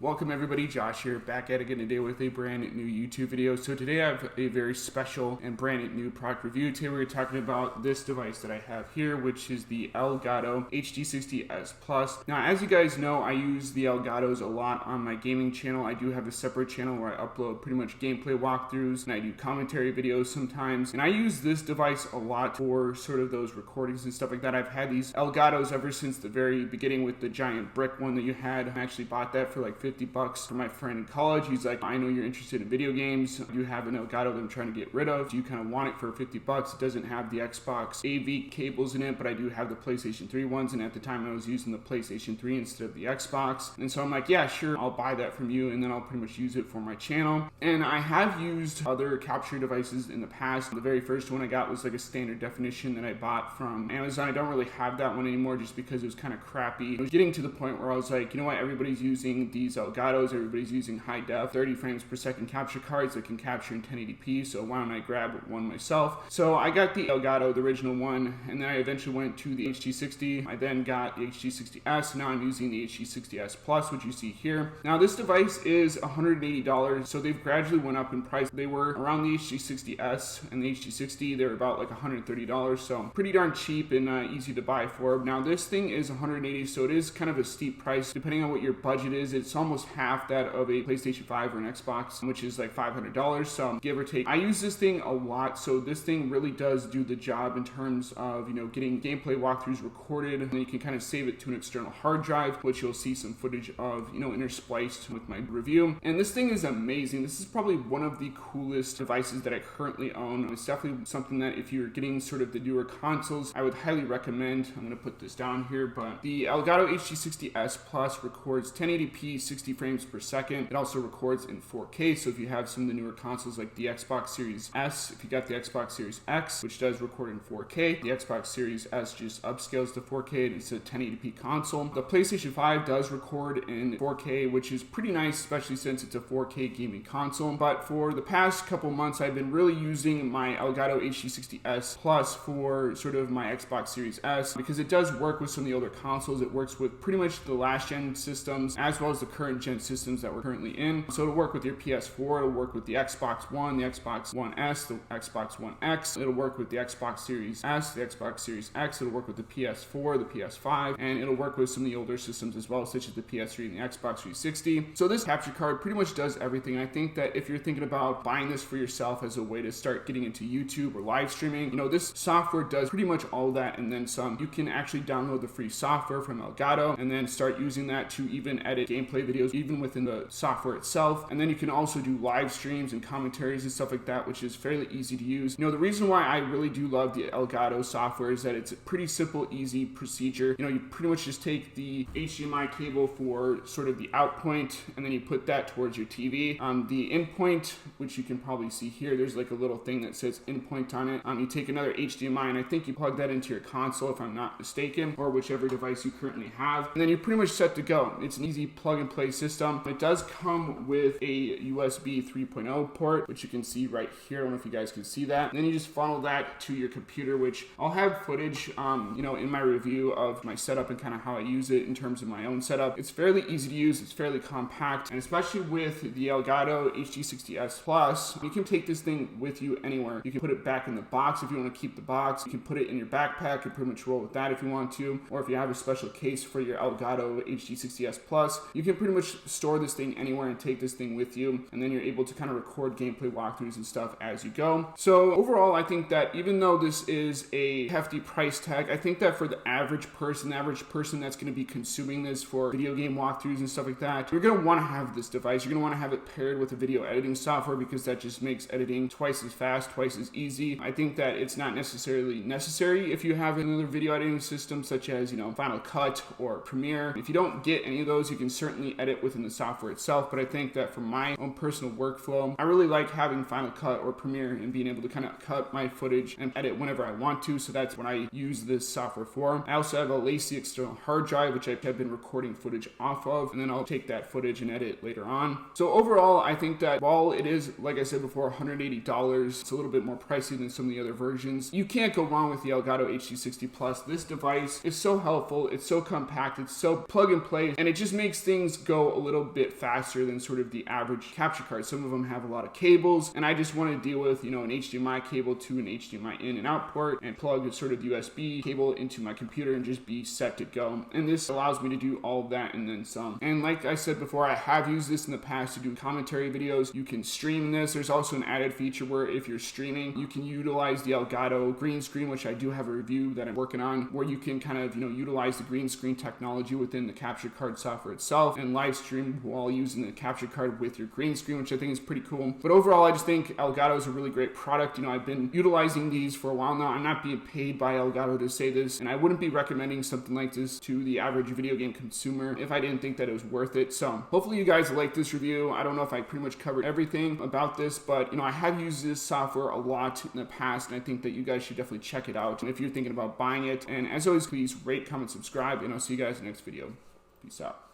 Welcome everybody, Josh here, back at it again today with a brand new YouTube video. So today I have a very special and brand new product review. Today we're talking about this device that I have here, which is the Elgato HD60S Plus. Now, as you guys know, I use the Elgatos a lot on my gaming channel. I do have a separate channel where I upload pretty much gameplay walkthroughs and I do commentary videos sometimes. And I use this device a lot for sort of those recordings and stuff like that. I've had these Elgatos ever since the very beginning with the giant brick one that you had. I actually bought that for like $50 from my friend in college. He's like, I know you're interested in video games. You have an Elgato that I'm trying to get rid of. Do you kind of want it for $50? It doesn't have the Xbox AV cables in it, but I do have the PlayStation 3 ones. And at the time I was using the PlayStation 3 instead of the Xbox. And so I'm like, yeah, sure, I'll buy that from you. And then I'll pretty much use it for my channel. And I have used other capture devices in the past. The very first one I got was like a standard definition that I bought from Amazon. I don't really have that one anymore just because it was kind of crappy. I was getting to the point where I was like, you know what, everybody's using these Elgatos, everybody's using high def 30 frames per second capture cards that can capture in 1080p, so why don't I grab one myself? So I got the Elgato, the original one, and then I eventually went to the HD60. I then got the HD60S. Now I'm using the HD60S Plus, which you see here. Now this device is $180, so they've gradually went up in price. They were around the HD60S and the HD60, they were about like $130, so pretty darn cheap and easy to buy for. Now this thing is $180, so it is kind of a steep price. Depending on what your budget is, it's almost half that of a PlayStation 5 or an Xbox, which is like $500, so give or take. I use this thing a lot, so this thing really does do the job in terms of, you know, getting gameplay walkthroughs recorded, and then you can kind of save it to an external hard drive, which you'll see some footage of, you know, interspliced with my review. And this thing is amazing. This is probably one of the coolest devices that I currently own. It's definitely something that if you're getting sort of the newer consoles, I would highly recommend. I'm going to put this down here, but the Elgato HD60S Plus records 1080p 60 frames per second. It also records in 4K, so if you have some of the newer consoles like the Xbox Series S, if you got the Xbox Series X, which does record in 4K, the Xbox Series S just upscales to 4K and it's a 1080p console. The PlayStation 5 does record in 4K, which is pretty nice, especially since it's a 4K gaming console. But for the past couple months, I've been really using my Elgato HD60S Plus for sort of my Xbox Series S because it does work with some of the older consoles. It works with pretty much the last gen systems as well as the current gen systems that we're currently in. So it'll work with your PS4, it'll work with the Xbox One, the Xbox One S, the Xbox One X, it'll work with the Xbox Series S, the Xbox Series X, it'll work with the PS4, the PS5, and it'll work with some of the older systems as well, such as the PS3 and the Xbox 360. So this capture card pretty much does everything. I think that if you're thinking about buying this for yourself as a way to start getting into YouTube or live streaming, you know, this software does pretty much all that and then some. You can actually download the free software from Elgato and then start using that to even edit gameplay videos, even within the software itself. And then you can also do live streams and commentaries and stuff like that, which is fairly easy to use. You know, the reason why I really do love the Elgato software is that it's a pretty simple, easy procedure. You know, you pretty much just take the HDMI cable for sort of the out point, and then you put that towards your TV. The in point, which you can probably see here, there's like a little thing that says in point on it. You take another HDMI, and I think you plug that into your console, if I'm not mistaken, or whichever device you currently have, and then you're pretty much set to go. It's an easy plug and play system. It does come with a USB 3.0 port, which you can see right here. I don't know if you guys can see that. And then you just funnel that to your computer, which I'll have footage, you know, in my review of my setup and kind of how I use it in terms of my own setup. It's fairly easy to use. It's fairly compact, and especially with the Elgato HD60S Plus, you can take this thing with you anywhere. You can put it back in the box if you want to keep the box. You can put it in your backpack and pretty much roll with that if you want to, or if you have a special case for your Elgato HD60S Plus, you can pretty much store this thing anywhere and take this thing with you, and then you're able to kind of record gameplay walkthroughs and stuff as you go. So overall, I think that even though this is a hefty price tag, I think that for the average person that's going to be consuming this for video game walkthroughs and stuff like that, you're going to want to have this device. You're going to want to have it paired with a video editing software because that just makes editing twice as fast, twice as easy. I think that it's not necessarily necessary if you have another video editing system such as, you know, Final Cut or Premiere. If you don't get any of those, you can certainly edit within the software itself, but I think that for my own personal workflow, I really like having Final Cut or Premiere and being able to kind of cut my footage and edit whenever I want to, so that's what I use this software for. I also have a lacy external hard drive, which I've been recording footage off of, and then I'll take that footage and edit later on. So overall, I think that while it is, like I said before, $180, it's a little bit more pricey than some of the other versions. You can't go wrong with the Elgato HD60 Plus. This device is so helpful, it's so compact, it's so plug and play, and it just makes things go a little bit faster than sort of the average capture card. Some of them have a lot of cables, and I just want to deal with, you know, an HDMI cable to an HDMI in and out port and plug a sort of USB cable into my computer and just be set to go. And this allows me to do all of that and then some. And like I said before, I have used this in the past to do commentary videos. You can stream this. There's also an added feature where if you're streaming, you can utilize the Elgato green screen, which I do have a review that I'm working on, where you can kind of, you know, utilize the green screen technology within the capture card software itself and live stream while using the capture card with your green screen, which I think is pretty cool. But overall, I just think Elgato is a really great product. You know, I've been utilizing these for a while now. I'm not being paid by Elgato to say this, and I wouldn't be recommending something like this to the average video game consumer if I didn't think that it was worth it. So hopefully you guys like this review. I don't know if I pretty much covered everything about this, but you know, I have used this software a lot in the past, and I think that you guys should definitely check it out if you're thinking about buying it. And as always, please rate, comment, subscribe, and I'll see you guys in the next video. Peace out.